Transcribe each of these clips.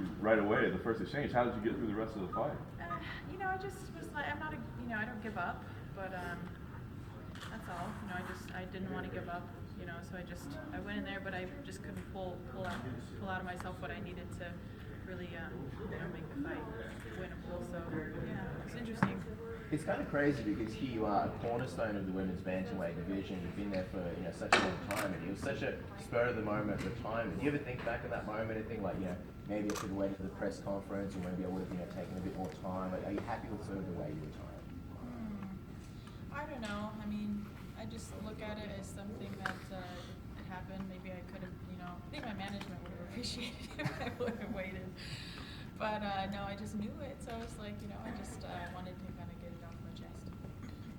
you right away, the first exchange. How did you get through the rest of the fight? I just was like, I'm not, I don't give up, but that's all. I didn't want to give up, so I went in there, but I just couldn't pull out of myself what I needed to really, make the fight winnable. So yeah, it's interesting. It's kind of crazy because here you are, a cornerstone of the women's bantamweight division. You've been there for such a long time, and it was such a spur of the moment retirement. Do you ever think back at that moment and think like, maybe I should have waited for the press conference, or maybe I would have taken a bit more time? Like, are you happy with sort of the way you retired? I don't know. I mean, I just look at it as something that it happened. Maybe I could have, I think my management would have appreciated it if I would have waited. But no, I just knew it, so I was like, I just wanted to kind of get it off my chest.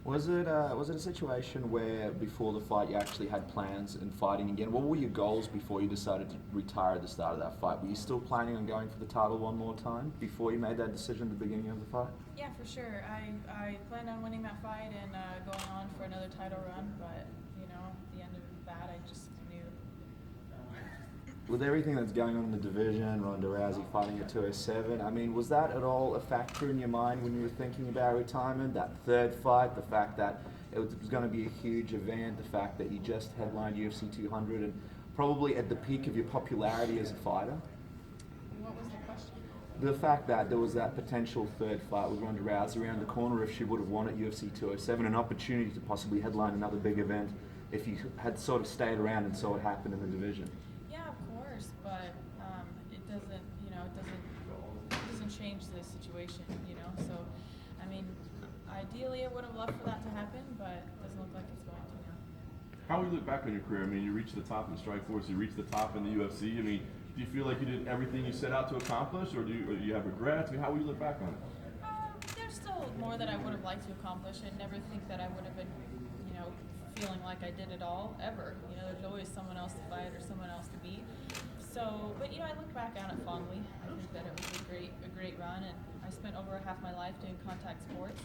Was it a situation where before the fight you actually had plans and fighting again? What were your goals before you decided to retire at the start of that fight? Were you still planning on going for the title one more time before you made that decision at the beginning of the fight? Yeah, for sure. I planned on winning that fight and going on for another title run, but at the end of that, I just knew. With everything that's going on in the division, Ronda Rousey fighting at 207, I mean, was that at all a factor in your mind when you were thinking about retirement? That third fight, the fact that it was going to be a huge event, the fact that you just headlined UFC 200 and probably at the peak of your popularity as a fighter? What was the question? The fact that there was that potential third fight with Ronda Rousey around the corner if she would have won at UFC 207, an opportunity to possibly headline another big event if you had sort of stayed around and saw what happened in the division. But it doesn't, it doesn't change the situation, So, I mean, ideally, I would have loved for that to happen, but it doesn't look like it's going to now. How will you look back on your career? I mean, you reached the top in the Strikeforce, you reached the top in the UFC. I mean, do you feel like you did everything you set out to accomplish, or do you have regrets? I mean, how will you look back on it? There's still more that I would have liked to accomplish. I never think that I would have been, feeling like I did it all ever. There's always someone else to fight or someone else to beat. So, but I look back on it fondly. I think that it was a great run, and I spent over half my life doing contact sports,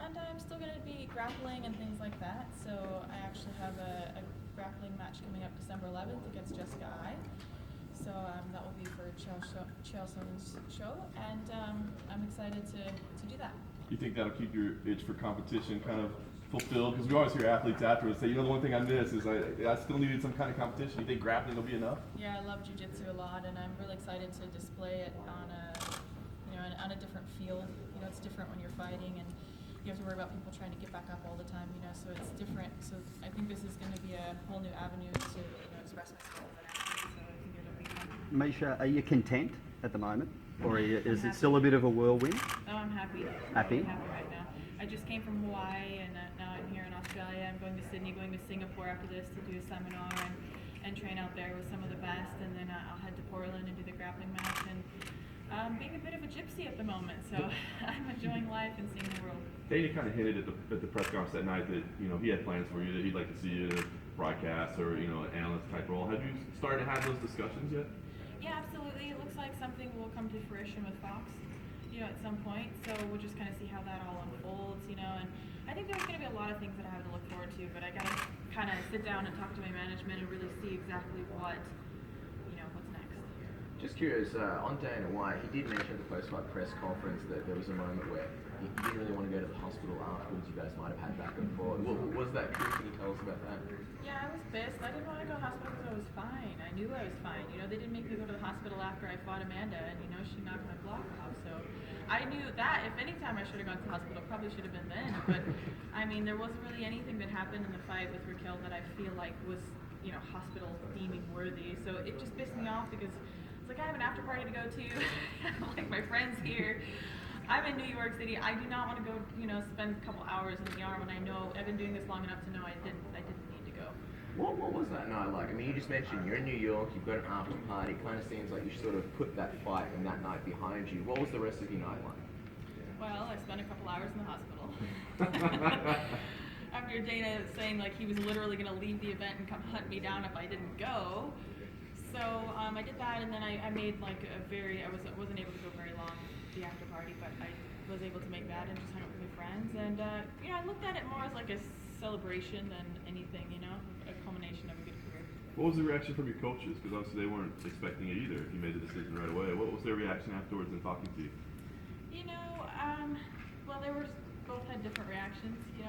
and I'm still going to be grappling and things like that. So I actually have a grappling match coming up December 11th against Jessica I. So that will be for Chael Sonnen's show, and I'm excited to do that. You think that'll keep your itch for competition kind of fulfilled? Because we always hear athletes afterwards say, the one thing I miss is I still needed some kind of competition. You think grappling will be enough? Yeah, I love jiu-jitsu a lot, and I'm really excited to display it on a different field. It's different when you're fighting, and you have to worry about people trying to get back up all the time. So it's different. So I think this is going to be a whole new avenue to express myself as an athlete. So I think it'll be fun. Miesha, are you content at the moment, or is it still a bit of a whirlwind? No, I'm happy. Happy? I'm happy right now. I just came from Hawaii, and now I'm here in Australia. I'm going to Sydney, going to Singapore after this to do a seminar and train out there with some of the best, and then I'll head to Portland and do the grappling match. And being a bit of a gypsy at the moment, so I'm enjoying life and seeing the world. Danny kind of hinted at the press conference that night that he had plans for you, that he'd like to see you in a broadcast or an analyst type role. Have you started to have those discussions yet? Yeah, absolutely. It looks like something will come to fruition with Fox, at some point. So we'll just kind of see how that all unfolds, and I think there's going to be a lot of things that I have to look forward to, but I got to kind of sit down and talk to my management and really see exactly what's next. Just curious, on Dana White, he did mention at the post-fight press conference that there was a moment where he didn't really want to go to the hospital afterwards. You guys might have had back and forth. Was that true? Can you tell us about that? Yeah, I was pissed. I didn't want to go to the hospital because I was fine. I knew I was fine. They didn't make me go to the hospital after I fought Amanda, and she knocked my block off. So I knew that if any time I should have gone to the hospital, probably should have been then. But I mean, there wasn't really anything that happened in the fight with Raquel that I feel like was, hospital deeming worthy. So it just pissed me off because it's like I have an after party to go to. Like my friends here. I'm in New York City. I do not want to go, spend a couple hours in the ER when I know I've been doing this long enough to know I didn't need to go. What was that night like? I mean, you just mentioned you're in New York, you've got an after party. It kind of seems like you sort of put that fight and that night behind you. What was the rest of your night like? Well, I spent a couple hours in the hospital. After Dana saying he was literally going to leave the event and come hunt me down if I didn't go. So I did that, and then I made I wasn't able to go very long the after party, but I was able to make that and just hung out with my friends. And I looked at it more as like a celebration than anything, a culmination of a good career. What was the reaction from your coaches? Because obviously they weren't expecting it either. If you made the decision right away, what was their reaction afterwards in talking to you? You know, well, they were both had different reactions. You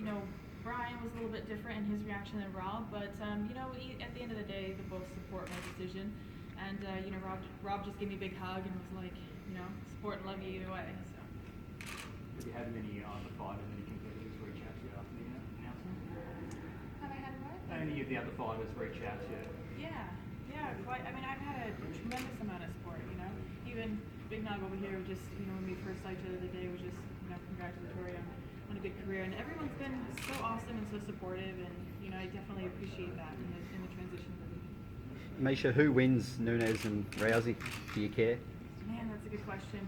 know, Brian was a little bit different in his reaction than Rob, but you know, at the end of the day, they both support my decision. And you know, Rob just gave me a big hug and was like, you know, support and love you either way. So. Have you had many other fighters, any competitors reach out to you after the announcement? Have I had what? Any of the other fighters reach out to you? Yeah, quite. I mean, I've had a tremendous amount of support. You know, even Big Nog over here, just you know, when we first saw each other the day, was just you know, congratulatory on a good career, and everyone's been so awesome and so supportive, and you know, I definitely appreciate that in the transition. Miesha, who wins Nunes and Rousey? Do you care? Man, that's a good question.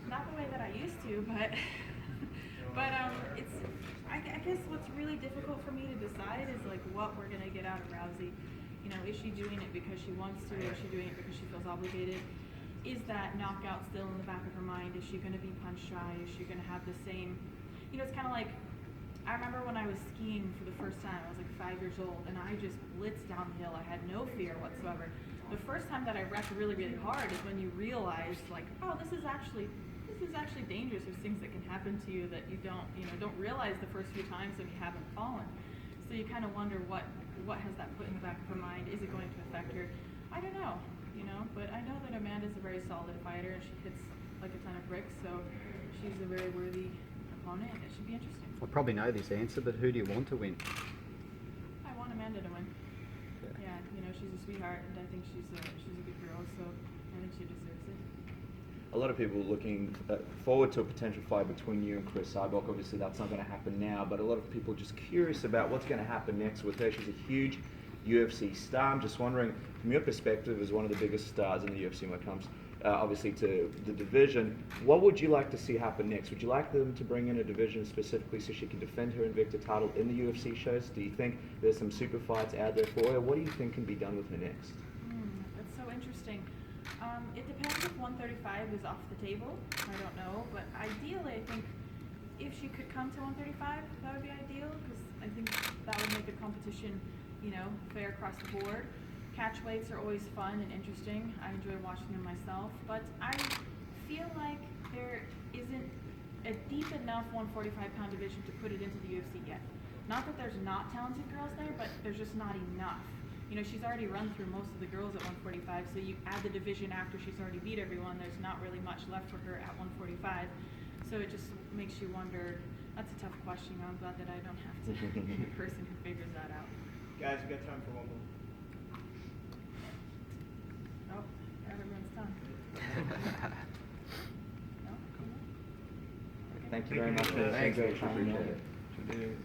Not the way that I used to, but it's. I guess what's really difficult for me to decide is like what we're gonna get out of Rousey. You know, is she doing it because she wants to, or is she doing it because she feels obligated? Is that knockout still in the back of her mind? Is she gonna be punch shy? Is she gonna have the same? You know, it's kind of like. I remember when I was skiing for the first time, I was like 5 years old, and I just blitzed downhill. I had no fear whatsoever. The first time that I wrecked really, really hard is when you realize, like, oh, this is actually dangerous. There's things that can happen to you that you don't realize the first few times when you haven't fallen. So you kind of wonder what has that put in the back of her mind? Is it going to affect her? I don't know, you know, but I know that Amanda's a very solid fighter, and she hits like a ton of bricks, so she's a very worthy opponent, and it should be interesting. I probably know this answer, but who do you want to win? I want Amanda to win. Yeah, you know, she's a sweetheart, and I think she's a good girl, so I think she deserves it. A lot of people are looking forward to a potential fight between you and Chris Cyborg. Obviously, that's not going to happen now, but a lot of people are just curious about what's going to happen next with her. She's a huge UFC star. I'm just wondering, from your perspective as one of the biggest stars in the UFC when it comes obviously to the division, what would you like to see happen next? Would you like them to bring in a division specifically so she can defend her Invicta title in the UFC shows? Do you think there's some super fights out there for her? What do you think can be done with her next? That's so interesting. It depends if 135 is off the table. I don't know, but ideally, I think if she could come to 135, that would be ideal, because I think that would make the competition, you know, fair across the board. Catch weights are always fun and interesting. I enjoy watching them myself, but I feel like there isn't a deep enough 145-pound division to put it into the UFC yet. Not that there's not talented girls there, but there's just not enough. You know, she's already run through most of the girls at 145, so you add the division after she's already beat everyone, there's not really much left for her at 145. So it just makes you wonder. That's a tough question. I'm glad that I don't have to be the person who figures that out. Guys, we've got time for one more. Oh, everyone's done. No? Thank you very much for the Thanks, great appreciate time. it.